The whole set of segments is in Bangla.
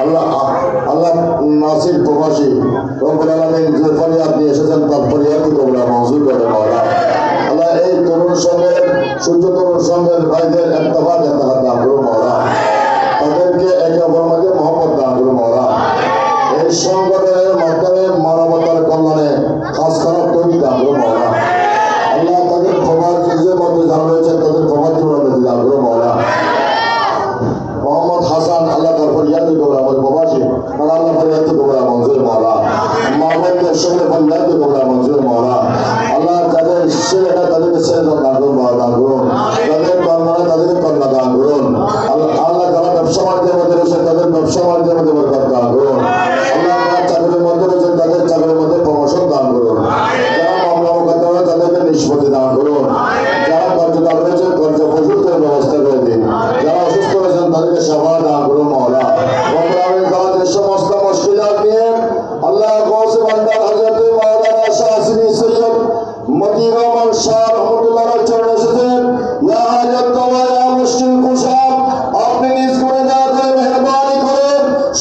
আল্লাহ আল্লাহ নাসির প্রবাসী রব্বুল আলামিন যে ফরিয়াদ নিয়ে এসেছেন তার ফরিয়াদকে তোমরা মঞ্জুর করে মাওলা। আল্লাহ এই তরুণ সঙ্গের সূর্য তরুণ সঙ্গের ভাইদের ইত্তেফাক ইত্তেহাদ দান করো মাওলা, তাদেরকে একে অপরের মধ্যে মহব্বত দান করো মাওলা। এই সংগঠনের মাধ্যমে মানবতার কল্যাণে কাজ করার তৌফিক দান করো মাওলা। আল্লাহ তাদের প্রবাসীদের মধ্যে যারা রয়েছেন তাদের প্রবাসী দান করো মাওলা। মোহাম্মদ হাসান আল্লাহ তার ফরিয়াদ কবরা আমার প্রবাসী আল্লাহ ফরিয়াদ কবরা মঞ্জুর মাওলা। মাহমুদের সঙ্গে ফরিয়াদ কবরা মঞ্জুর মাওলা। আল্লাহ তাদের ছেলেটা তাদেরকে ছেলে দান করুন দান করুন, তাদের কন্যা তাদেরকে কন্যা দান করুন। আল্লাহ তারা ব্যবসা বাণিজ্যের মধ্যে রয়েছেন তাদের ব্যবসা বাণিজ্যের মধ্যে বরকত দান করুন। আল্লাহ তারা চাকরির মধ্যে রয়েছেন তাদের চাকরির মধ্যে প্রমোশন দান করুন। যারা মামলা মোকদ্দমা তাদেরকে নিষ্পত্তি দান করুন। যারা কর্যদান রয়েছেন কর্য প্রযুক্তির ব্যবস্থা করে দিন। যারা অসুস্থ রয়েছেন তাদেরকে সেবা দান করুন মাওলা। তারা যে সমস্ত মুশকিলাত নিয়ে আল্লাহ গৌসে বান্দার হযরত মাওলানা শাহ আসিফ সৈয়দ মতিউর রহমান শাহ রহমাতুল্লাহ আলাইহি চরণে এসেছেন। ইয়া হাজত ওয়া ইয়া মুশকিল কুশা, আপনি নিজ গুণে দাতে মেহেরবানি করে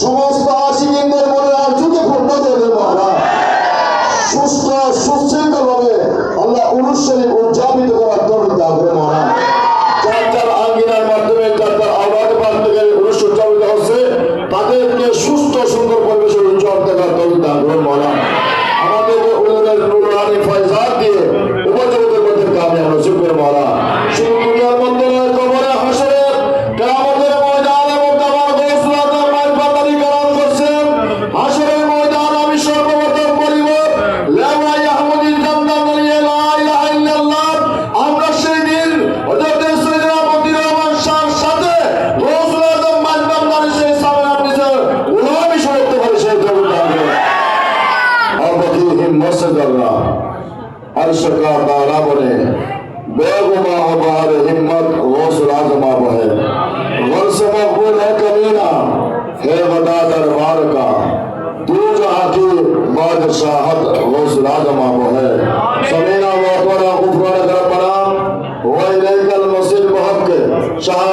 সমস্ত আশিকিনদের মনে আরজুকে পূর্ণ করে দেন মাওলা। সুস্থ সুশৃঙ্খলভাবে আল্লাহ উরুস শরীফ উদযাপিত করার তৌফিক দান করুন মাওলা। যার যার আঙ্গিনার মাধ্যমে যার যার আওয়াজ পাঠ থেকে উরুস উদযাপিত হচ্ছে তাদেরকে সুস্থ সুন্দর পরিবেশে উজ্জ্বল দেখার তৌফিক দান করুন মাওলা। আমাদেরকে উলুমের নুরানি ফয়জাত দিয়ে উপজগতের মধ্যে কামিয়াব নসিব করে মাওলা। শুধু দুনিয়ার মধ্যে নয়, কবরে হাসরে কিয়ামতের ময়দানে মুক্তাবার গৌসুল আজম মাইলবান্দারি কালাম করছেন। হাসরের ময়দান আমি সর্বপ্রথম বলিব লা ইয়াহমুদি জান্নাত লা ইলাহা ইল্লাল্লাহ। আমরা সেই দিন হযরত সৈয়দনা মতিউর রহমান শাহর সাথে গৌসুল আজম মাইলবান্দারি সেই সামনের নিচে গোলামি করতে পারে সেই তৌফিক দান করুন। আবাদি হিম্মত से करना अर्श का तारा बने बेगुमा हमार हिम्मत गौसुल आजम आप है वर्ष मकबूल है कमीना है वदा दरबार का तू जहाँ की बादशाहत गौसुल आजम आप है समीना वापरा गुफरान कर पड़ा वही लेकर मस्जिद बहक के शाह